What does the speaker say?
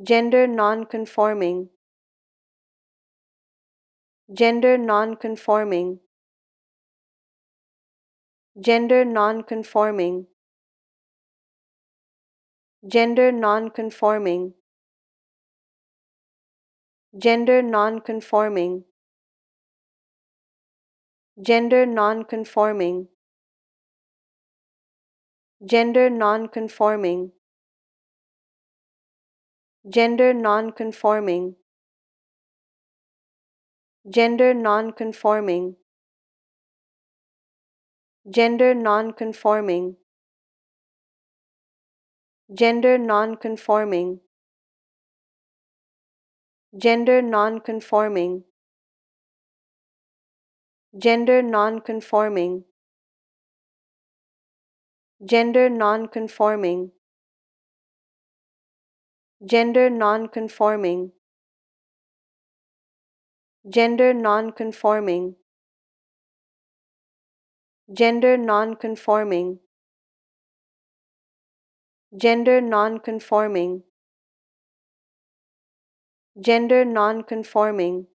Gender non-conforming. Gender non-conforming. Gender non-conforming. Gender non-conforming. Gender non-conforming. Gender non-conforming. Gender non-conforming. Gender non-conforming. Gender non-conforming. Gender non-conforming. Gender non-conforming. Gender non-conforming. Gender non-conforming. Gender non-conforming. Gender non-conforming. Gender non-conforming. Gender non-conforming. Gender non-conforming. Gender non-conforming.